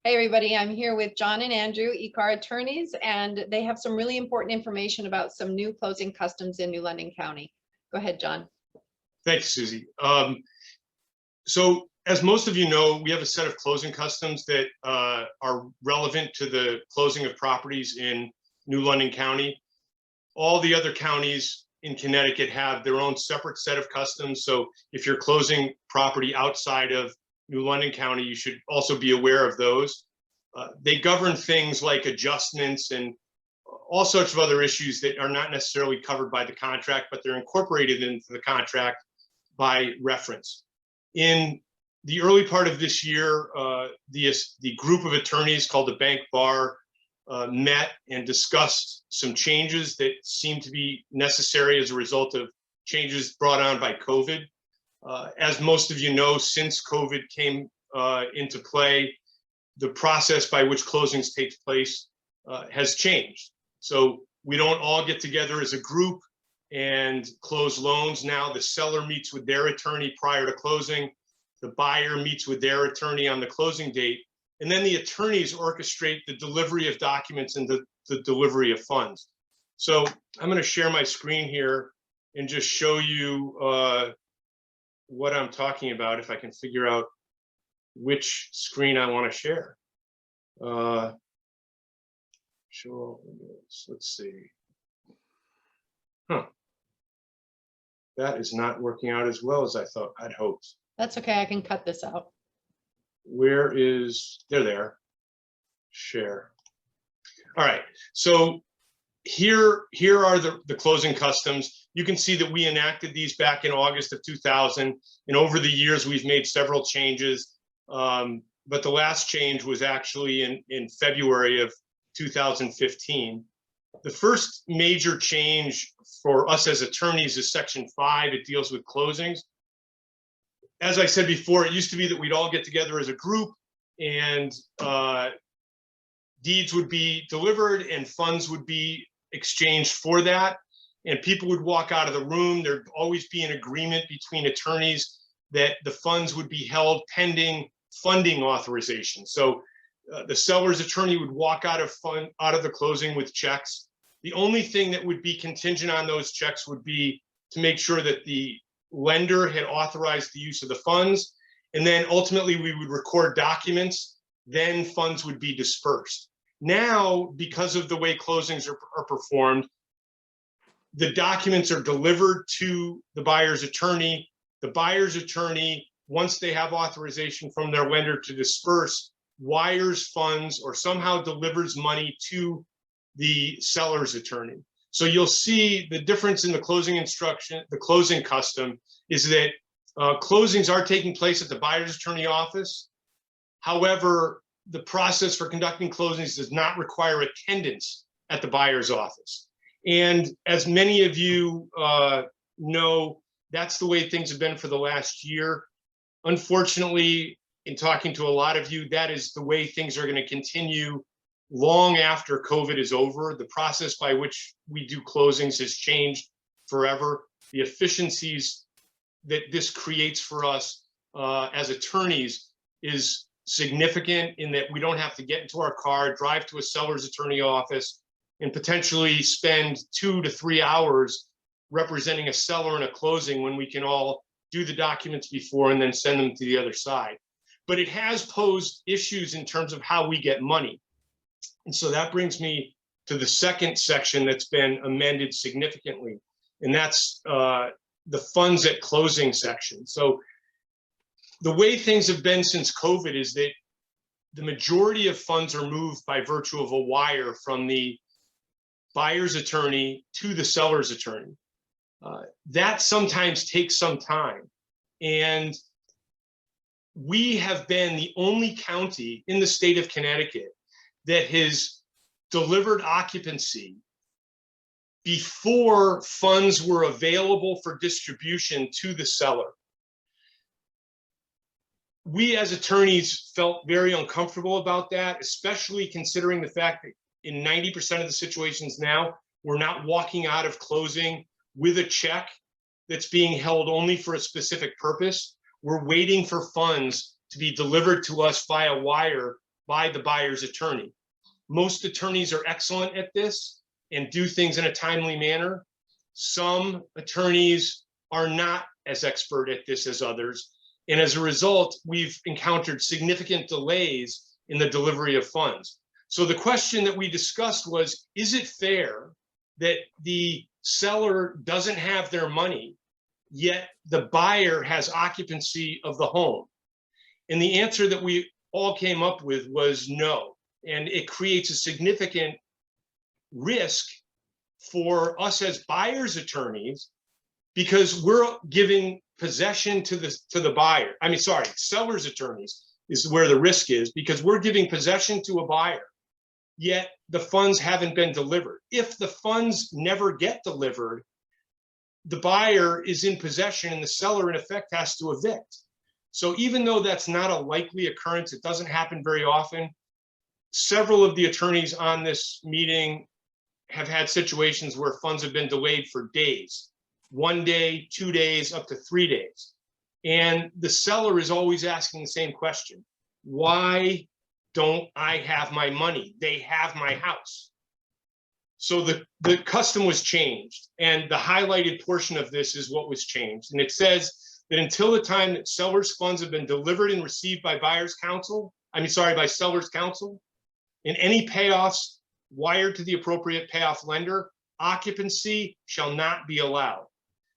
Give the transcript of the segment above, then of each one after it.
Hey everybody, I'm here with John and Andrew, ECAR attorneys, and they have some really important information about some new closing customs in New London County. Go ahead, John. Thanks, Susie. So as most of you know, we have a set of closing customs that are relevant to the closing of properties in New London County. All the other counties in Connecticut have their own separate set of customs. So if you're closing property outside of New London County, you should also be aware of those. They govern things like adjustments and all sorts of other issues that are not necessarily covered by the contract, but they're incorporated into the contract by reference. In the early part of this year, the group of attorneys called the Bank Bar met and discussed some changes that seem to be necessary as a result of changes brought on by COVID. As most of you know, since COVID came into play, the process by which closings takes place has changed. So we don't all get together as a group and close loans. Now the seller meets with their attorney prior to closing. The buyer meets with their attorney on the closing date. And then the attorneys orchestrate the delivery of documents and the delivery of funds. So I'm going to share my screen here and just show you what I'm talking about, if I can figure out which screen I want to share. Sure, let's see. That is not working out as well as I'd hoped. That's okay, I can cut this out. Where is, there, share. All right, so here are the closing customs. You can see that we enacted these back in August of 2000, and over the years we've made several changes, but the last change was actually in February of 2015. The first major change for us as attorneys is Section 5. It deals with closings. As I said before, it used to be that we'd all get together as a group and deeds would be delivered and funds would be exchanged for that. And people would walk out of the room. There'd always be an agreement between attorneys that the funds would be held pending funding authorization. So the seller's attorney would walk out of the closing with checks. The only thing that would be contingent on those checks would be to make sure that the lender had authorized the use of the funds. And then ultimately we would record documents, then funds would be dispersed. Now, because of the way closings are performed, the documents are delivered to the buyer's attorney. The buyer's attorney, once they have authorization from their lender to disperse, wires funds or somehow delivers money to the seller's attorney. So you'll see the difference in the closing instruction, the closing custom, is that closings are taking place at the buyer's attorney office. However, the process for conducting closings does not require attendance at the buyer's office. And as many of you know, that's the way things have been for the last year. Unfortunately, in talking to a lot of you, that is the way things are going to continue long after COVID is over. The process by which we do closings has changed forever. The efficiencies that this creates for us as attorneys is significant in that we don't have to get into our car, drive to a seller's attorney office, and potentially spend 2 to 3 hours representing a seller in a closing when we can all do the documents before and then send them to the other side. But it has posed issues in terms of how we get money. And so that brings me to the second section that's been amended significantly, and that's the funds at closing section. So the way things have been since COVID is that the majority of funds are moved by virtue of a wire from the buyer's attorney to the seller's attorney. That sometimes takes some time. And we have been the only county in the state of Connecticut that has delivered occupancy before funds were available for distribution to the seller. We as attorneys felt very uncomfortable about that, especially considering the fact that in 90% of the situations now, we're not walking out of closing with a check that's being held only for a specific purpose. We're waiting for funds to be delivered to us via wire by the buyer's attorney. Most attorneys are excellent at this and do things in a timely manner. Some attorneys are not as expert at this as others. And as a result, we've encountered significant delays in the delivery of funds. So the question that we discussed was, is it fair that the seller doesn't have their money, yet the buyer has occupancy of the home? And the answer that we all came up with was no. And it creates a significant risk for us as buyer's attorneys, because we're giving possession to the buyer. I mean, sorry, seller's attorneys is where the risk is, because we're giving possession to a buyer, yet the funds haven't been delivered. If the funds never get delivered, the buyer is in possession and the seller in effect has to evict. So even though that's not a likely occurrence, it doesn't happen very often. Several of the attorneys on this meeting have had situations where funds have been delayed for days, 1 day, 2 days, up to 3 days. And the seller is always asking the same question: why don't I have my money? They have my house. So the custom was changed, and the highlighted portion of this is what was changed. And it says that until the time that seller's funds have been delivered and received by buyer's counsel, by seller's counsel, and any payoffs wired to the appropriate payoff lender, occupancy shall not be allowed.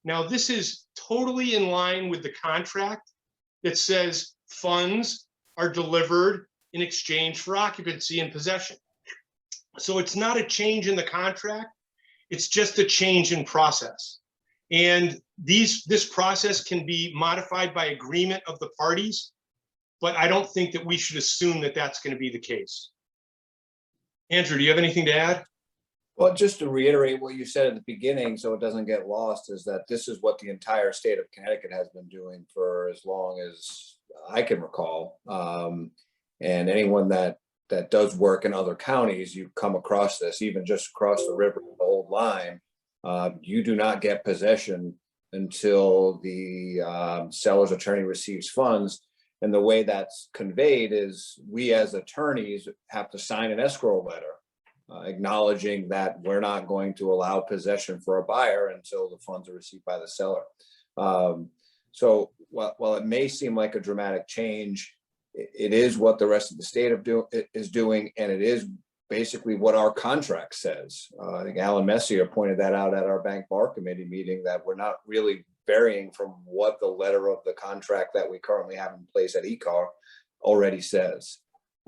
Now, this is totally in line with the contract that says funds are delivered in exchange for occupancy and possession. So it's not a change in the contract, it's just a change in process. And this process can be modified by agreement of the parties, but I don't think that we should assume that that's going to be the case. Andrew, do you have anything to add? Well, just to reiterate what you said at the beginning, so it doesn't get lost, is that this is what the entire state of Connecticut has been doing for as long as I can recall. And anyone that does work in other counties, you come across this, even just across the river, the old line, you do not get possession until the seller's attorney receives funds. And the way that's conveyed is we as attorneys have to sign an escrow letter acknowledging that we're not going to allow possession for a buyer until the funds are received by the seller. So while it may seem like a dramatic change, it is what the rest of the state is doing, and it is basically what our contract says. I think Alan Messier pointed that out at our bank bar committee meeting, that we're not really varying from what the letter of the contract that we currently have in place at ECAR already says.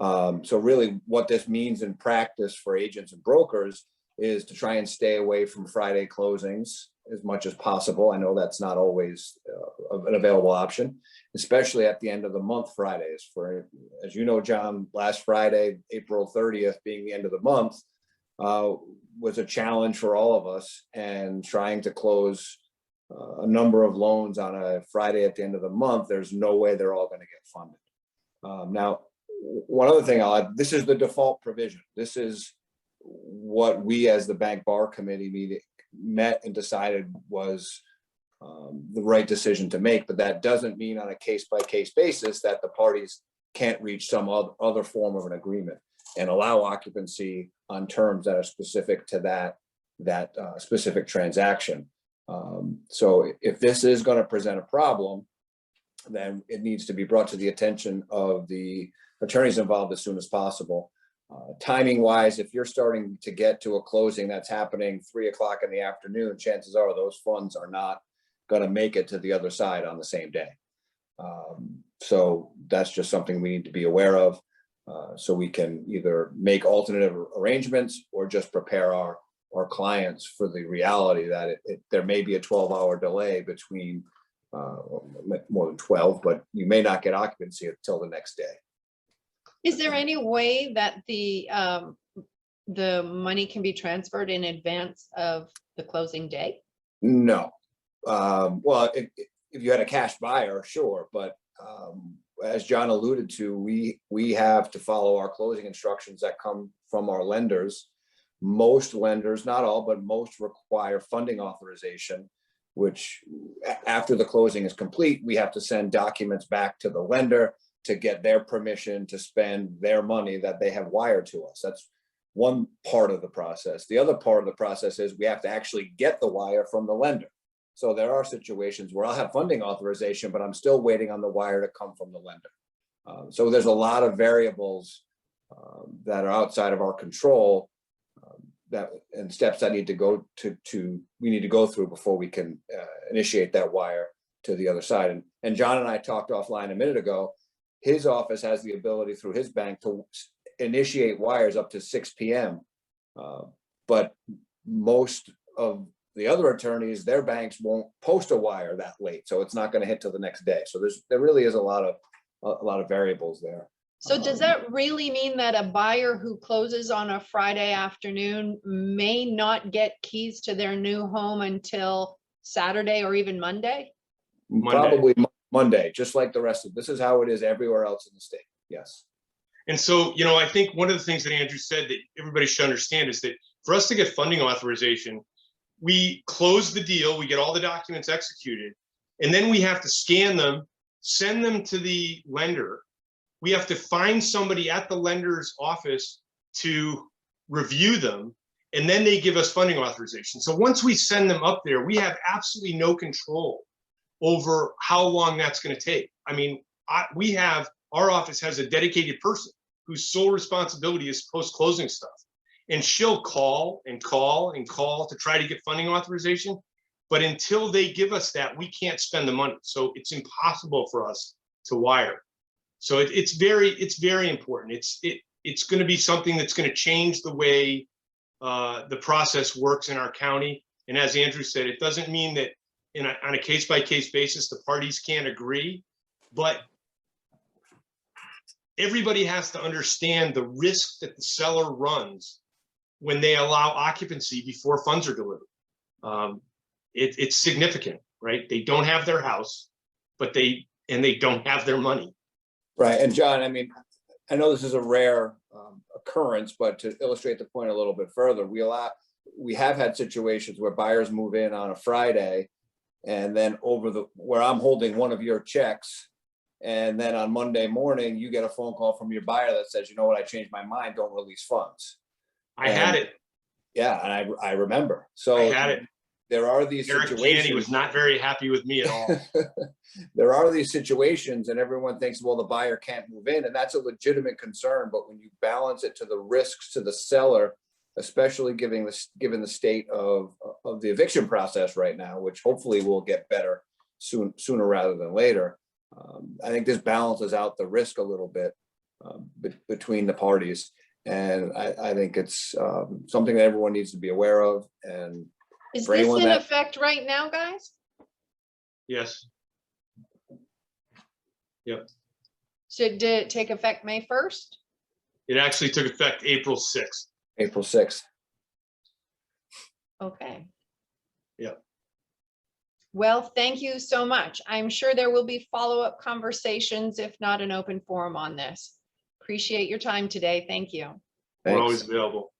So really what this means in practice for agents and brokers is to try and stay away from Friday closings as much as possible. I know that's not always an available option, especially at the end of the month Fridays. For, as you know, John, last Friday, April 30th being the end of the month, was a challenge for all of us, and trying to close a number of loans on a Friday at the end of the month, there's no way they're all going to get funded. Now, one other thing I'll add, this is the default provision. This is what we as the bank bar committee met and decided was the right decision to make, but that doesn't mean on a case-by-case basis that the parties can't reach some other form of an agreement and allow occupancy on terms that are specific to that specific transaction. So if this is going to present a problem, then it needs to be brought to the attention of the attorneys involved as soon as possible. Timing wise, if you're starting to get to a closing that's happening 3 o'clock in the afternoon, chances are those funds are not going to make it to the other side on the same day. So that's just something we need to be aware of, so we can either make alternative arrangements or just prepare our clients for the reality that there may be a 12-hour delay between more than 12, but you may not get occupancy until the next day. Is there any way that the money can be transferred in advance of the closing day? No. Well, if you had a cash buyer, sure, but as John alluded to, we have to follow our closing instructions that come from our lenders. Most lenders, not all, but most require funding authorization, which after the closing is complete, we have to send documents back to the lender to get their permission to spend their money that they have wired to us. That's one part of the process. The other part of the process is we have to actually get the wire from the lender. So there are situations where I'll have funding authorization, but I'm still waiting on the wire to come from the lender. So there's a lot of variables that are outside of our control, and steps that need to go we need to go through before we can initiate that wire to the other side. And John and I talked offline a minute ago. His office has the ability through his bank to initiate wires up to 6 p.m. But most of the other attorneys, their banks won't post a wire that late, so it's not going to hit till the next day. So there really is a lot of variables there. So does that really mean that a buyer who closes on a Friday afternoon may not get keys to their new home until Saturday or even Monday? Probably Monday, just like the rest of this is how it is everywhere else in the state. Yes. And so, you know, I think one of the things that Andrew said that everybody should understand is that for us to get funding authorization, we close the deal, we get all the documents executed, and then we have to scan them, send them to the lender. We have to find somebody at the lender's office to review them, and then they give us funding authorization. So once we send them up there, we have absolutely no control over how long that's going to take. I mean, our office has a dedicated person whose sole responsibility is post-closing stuff. And she'll call and call and call to try to get funding authorization. But until they give us that, we can't spend the money. So it's impossible for us to wire. So it's very important. It's going to be something that's going to change the way the process works in our county. And as Andrew said, it doesn't mean that on a case-by-case basis, the parties can't agree, but everybody has to understand the risk that the seller runs when they allow occupancy before funds are delivered. It's significant, right? They don't have their house, but they don't have their money. Right. And John, I mean, I know this is a rare occurrence, but to illustrate the point a little bit further, we have had situations where buyers move in on a Friday, and then where I'm holding one of your checks, and then on Monday morning, you get a phone call from your buyer that says, you know what, I changed my mind, don't release funds. Had it. Yeah, and I remember. So I had it. There are these situations. Danny was not very happy with me at all. There are these situations, and everyone thinks, well, the buyer can't move in, and that's a legitimate concern. But when you balance it to the risks to the seller, especially given the state of the eviction process right now, which hopefully will get better sooner rather than later, I think this balances out the risk a little bit between the parties. And I think it's something that everyone needs to be aware of. And is this in effect right now, guys? Yes. Yep. So did it take effect May 1st? It actually took effect April 6th. April 6th. Okay. Yep. Well, thank you so much. I'm sure there will be follow-up conversations, if not an open forum on this. Appreciate your time today. Thank you. We're always available.